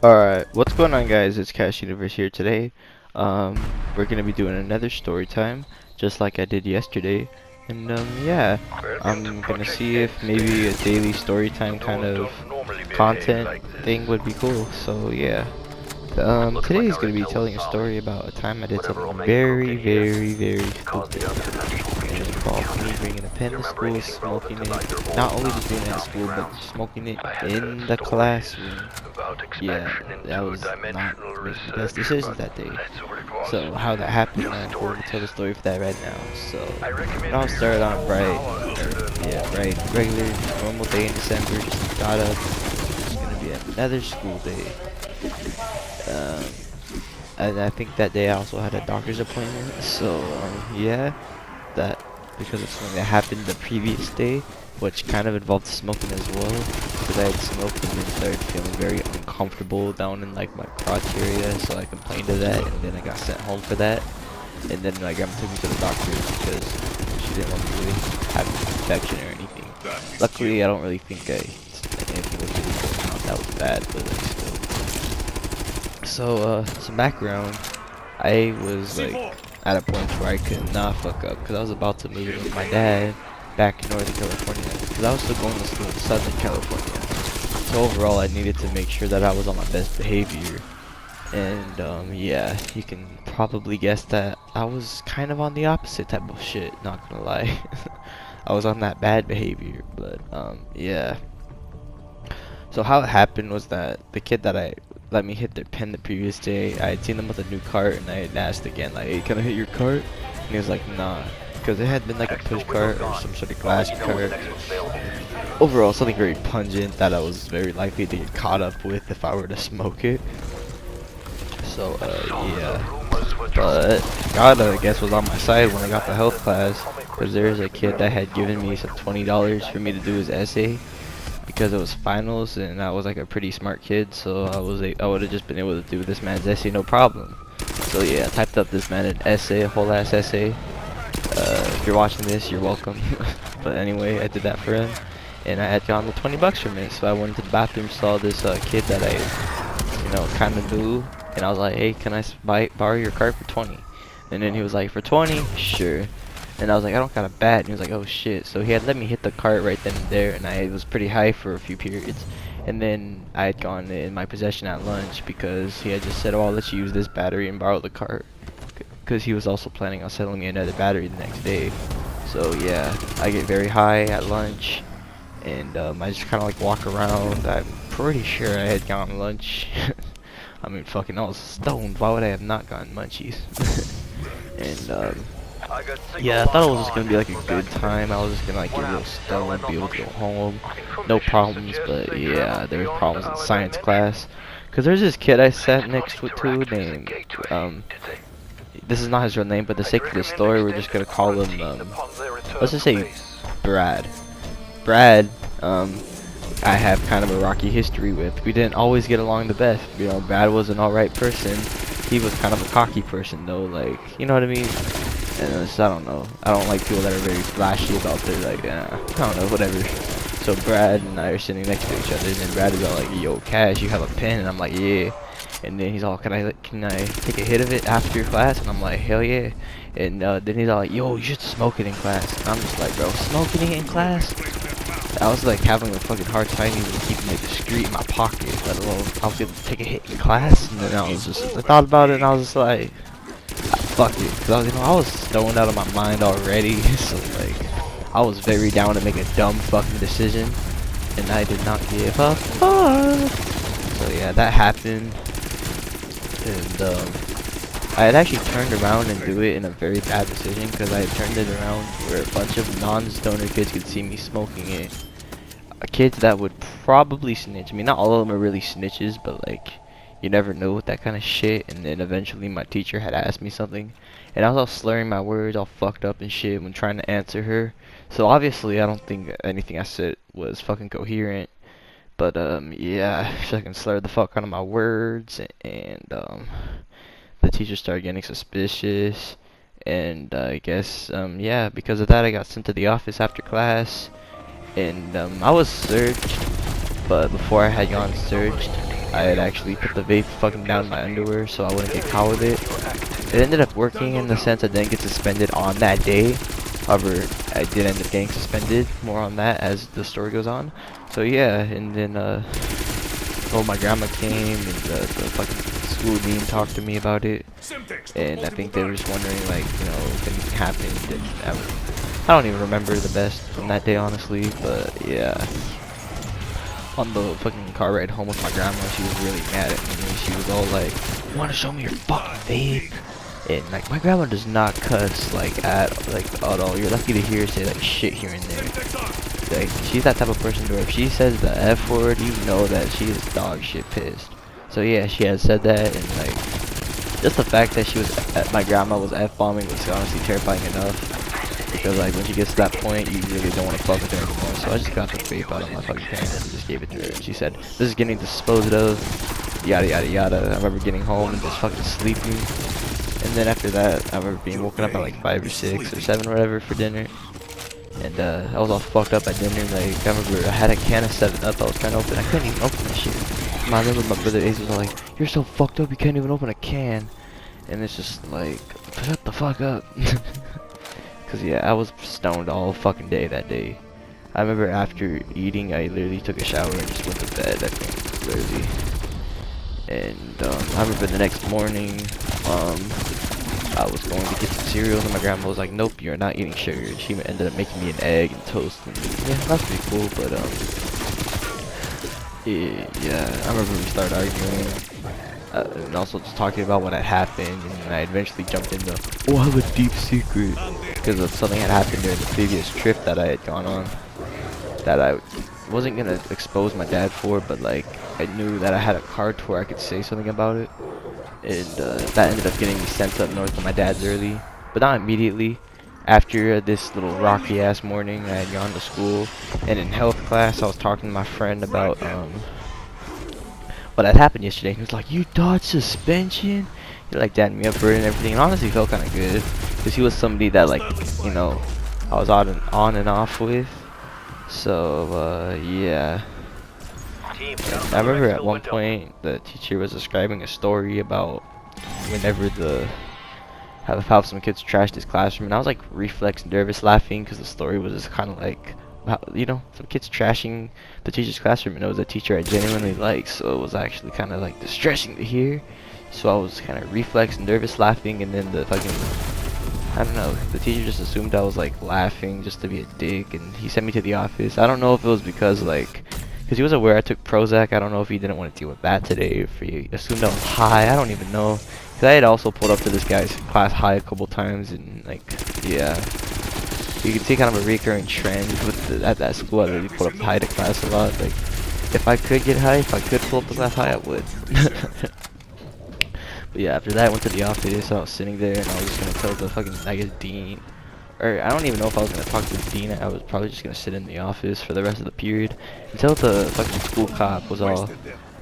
Alright, what's going on guys? It's Cash Universe here today. We're gonna be doing another story time, just like I did yesterday. And yeah, I'm gonna see if maybe a daily story time kind of content thing would be cool. So yeah. Today is gonna be telling a story about a time I did something very, very, very stupid. And it involved me bringing a pen to school, smoking it. Not only just doing it at school, but smoking it in the classroom. Yeah, that was not making the best decisions that day. So how that happened, I'm going to tell the story for that right now. So it all started on bright, regular, normal day in December. Just got up. It's gonna be another school day. Um, and I think that day I also had a doctor's appointment. So yeah, that because of something that happened the previous day, which kind of involved smoking as well. Because I had smoked and then started feeling very uncomfortable down in like my crotch area, so I complained of that, and then I got sent home for that. And then my grandma took me to the doctor because she didn't want me to really have an infection or anything. Luckily, I don't really think anything was really going on that was bad, but like still. So some background. I was like at a point where I could not fuck up because I was about to move in with my dad back in Northern California because I was still going to school in Southern California. So overall, I needed to make sure that I was on my best behavior. And yeah, you can probably guess that I was kind of on the opposite type of shit. Not gonna lie, I was on that bad behavior. But yeah. So how it happened was that the kid that I let me hit their pen the previous day, I had seen them with a new cart, and I had asked again, like, hey, can I hit your cart? And he was like, nah, because it had been like a push cart or some sort of glass cart. Overall, something very pungent that I was very likely to get caught up with if I were to smoke it. So, yeah. But God, I guess, was on my side when I got the health class, because there was a kid that had given me some $20 for me to do his essay because it was finals and I was like a pretty smart kid, so I would have just been able to do this man's essay no problem. So yeah, I typed up this man an essay, a whole ass essay. If you're watching this, you're welcome. But anyway, I did that for him, and I had gotten the $20 from it. So I went to the bathroom, saw this kid that I, kind of knew, and I was like, hey, can I borrow your card for 20? And then he was like, for 20? Sure. And I was like, I don't got a bat. And he was like, oh shit. So he had let me hit the cart right then and there, and I was pretty high for a few periods. And then I had gone in my possession at lunch because he had just said, oh, I'll let you use this battery and borrow the cart. Because he was also planning on selling me another battery the next day. So yeah, I get very high at lunch, and I just kind of like walk around. I'm pretty sure I had gotten lunch. I mean, fucking, I was stoned. Why would I have not gotten munchies? And yeah, I thought it was just gonna be like a good time. I was just gonna like get real stoned, be able to go home, no problems. But yeah, there was problems in science class, cause there's this kid I sat next to named this is not his real name, but the sake of the story, we're just gonna call him let's just say Brad. Brad, I have kind of a rocky history with. We didn't always get along the best. Brad was an alright person. He was kind of a cocky person though, like, you know what I mean? And I don't know. I don't like people that are very flashy about their, like, I don't know, whatever. So Brad and I are sitting next to each other, and then Brad is all like, yo, Cash, you have a pen? And I'm like, yeah. And then he's all, can I take a hit of it after your class? And I'm like, hell yeah. And then he's all like, yo, you should smoke it in class. And I'm just like, bro, smoking it in class? I was like having a fucking hard time even keeping it discreet in my pocket, let alone I was able to take a hit in class. And then I thought about it, and I was just like, fuck it, because I was stoned out of my mind already. So like, I was very down to make a dumb fucking decision, and I did not give a fuck. So yeah, that happened, and I had actually turned around and do it in a very bad decision, because I had turned it around where a bunch of non-stoner kids could see me smoking it. Kids that would probably snitch. I mean, not all of them are really snitches, but like, you never know with that kind of shit. And then eventually my teacher had asked me something, and I was all slurring my words, all fucked up and shit when trying to answer her. So obviously I don't think anything I said was fucking coherent. But yeah, I fucking slurred the fuck out of my words, and the teacher started getting suspicious. And I guess yeah, because of that I got sent to the office after class, and I was searched, but before I had gone searched, I had actually put the vape fucking down my underwear so I wouldn't get caught with it. It ended up working in the sense I didn't get suspended on that day. However, I did end up getting suspended. More on that as the story goes on. So yeah, and then well, my grandma came and the fucking school dean talked to me about it. And I think they were just wondering, like, you know, if anything happened. And I don't even remember the best from that day, honestly. But yeah, on the fucking car ride home with my grandma, she was really mad at me. She was all like, "You want to show me your fucking vape?" And like, my grandma does not cuss like at all. You're lucky to hear her say like shit here and there. Like, she's that type of person where if she says the F word, you know that she is dog shit pissed. So yeah, she had said that, and like, just the fact that my grandma was F-bombing was honestly terrifying enough. Because like, when she gets to that point, you really don't want to fuck with her anymore. So I just got the vape out of my fucking pants and just gave it to her. And she said, "This is getting disposed of, yada yada yada." I remember getting home and just fucking sleeping. And then after that, I remember being woken up at like 5 or 6 or 7 or whatever for dinner. And I was all fucked up at dinner. Like, I remember I had a can of 7-Up I was trying to open. I couldn't even open that shit. I remember my brother Ace was like, "You're so fucked up, you can't even open a can." And it's just like, shut the fuck up. Cause yeah, I was stoned all fucking day that day. I remember after eating, I literally took a shower and just went to bed, I think, literally. And I remember the next morning, I was going to get some cereal, and my grandma was like, "Nope, you're not eating sugar." And she ended up making me an egg and toast, and yeah, that's pretty cool. But yeah, I remember we started arguing, and also just talking about what had happened, and I eventually jumped into, "Oh, I have a deep secret," because of something had happened during the previous trip that I had gone on, that I wasn't gonna expose my dad for, but like, I knew that I had a card to where I could say something about it. And that ended up getting me sent up north to my dad's early, but not immediately. After this little rocky ass morning, I had gone to school, and in health class I was talking to my friend about what had happened yesterday. He was like, "You dodged suspension?" He like dadded me up for it and everything, and honestly felt kind of good, because he was somebody that, like, you know, I was on and off with. So yeah. I remember at one point the teacher was describing a story about whenever how some kids trashed his classroom, and I was like reflex nervous laughing because the story was just kind of like, you know, some kids trashing the teacher's classroom, and it was a teacher I genuinely liked, so it was actually kind of like distressing to hear. So I was kind of reflex nervous laughing, and then the fucking, I don't know, the teacher just assumed I was like laughing just to be a dick, and he sent me to the office. I don't know if it was because like, because he was aware I took Prozac. I don't know if he didn't want to deal with that today, if he assumed I was high. I don't even know. Because I had also pulled up to this guy's class high a couple times, and like, yeah. You can see kind of a recurring trend with at that school. I really pulled up high to class a lot. Like, if I could get high, if I could pull up to class high, I would. But yeah, after that, I went to the office. I was sitting there, and I was just going to tell the fucking, I guess, dean. Or I don't even know if I was going to talk to the dean. I was probably just going to sit in the office for the rest of the period until the fucking school cop was all,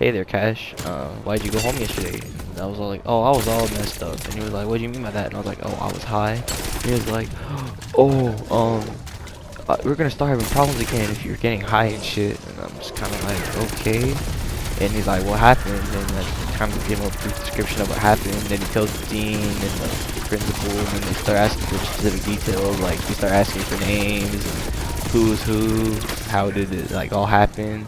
"Hey there, Cash, why'd you go home yesterday?" And I was all like, "Oh, I was all messed up." And he was like, "What do you mean by that?" And I was like, "Oh, I was high." And he was like, "Oh, we're going to start having problems again if you're getting high and shit." And I'm just kind of like, okay. And he's like, "What happened?" And I kind of give him a brief description of what happened. And then he tells the dean and the principal, and then they start asking for specific details. Like, they start asking for names, and who's who, how did it like all happen.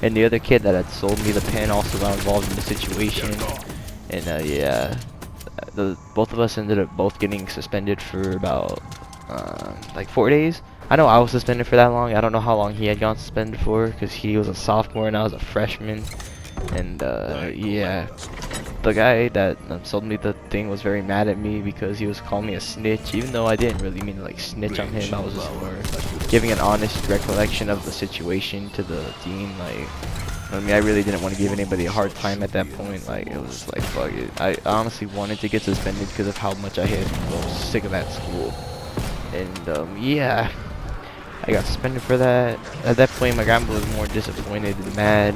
And the other kid that had sold me the pen also got involved in the situation. And yeah, both of us ended up both getting suspended for about like 4 days. I know I was suspended for that long. I don't know how long he had gone suspended for, because he was a sophomore and I was a freshman. And yeah, the guy that sold me the thing was very mad at me because he was calling me a snitch, even though I didn't really mean to like snitch on him. I was just more giving an honest recollection of the situation to the dean. Like, I mean, I really didn't want to give anybody a hard time at that point. Like, it was just like, fuck it. I honestly wanted to get suspended because of how much I was sick of that school. And yeah, I got suspended for that. At that point, my grandma was more disappointed and mad.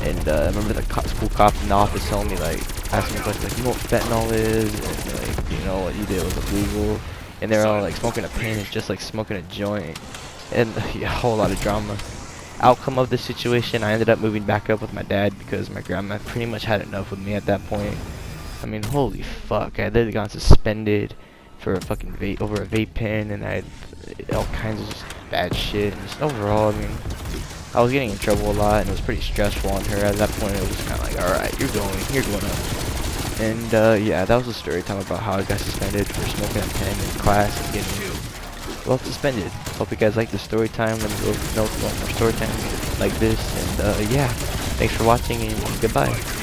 And I remember the school cop in the office telling me, like, asking me questions like, "You know what fentanyl is?" And like, "You know what you did was illegal." And they're all like, "Smoking a pen is just like smoking a joint." And yeah, a whole lot of drama. outcome of the situation, I ended up moving back up with my dad because my grandma pretty much had enough with me at that point. I mean, holy fuck, I literally got suspended for a fucking vape, over a vape pen, and I had all kinds of just bad shit, and just overall, I mean, I was getting in trouble a lot, and it was pretty stressful on her. At that point, it was kind of like, alright, you're going up. And, yeah, that was a story time about how I got suspended for smoking a pen in class and getting, well, suspended. Hope you guys like the story time. Let me know if you want more story time like this, and, yeah, thanks for watching, and goodbye.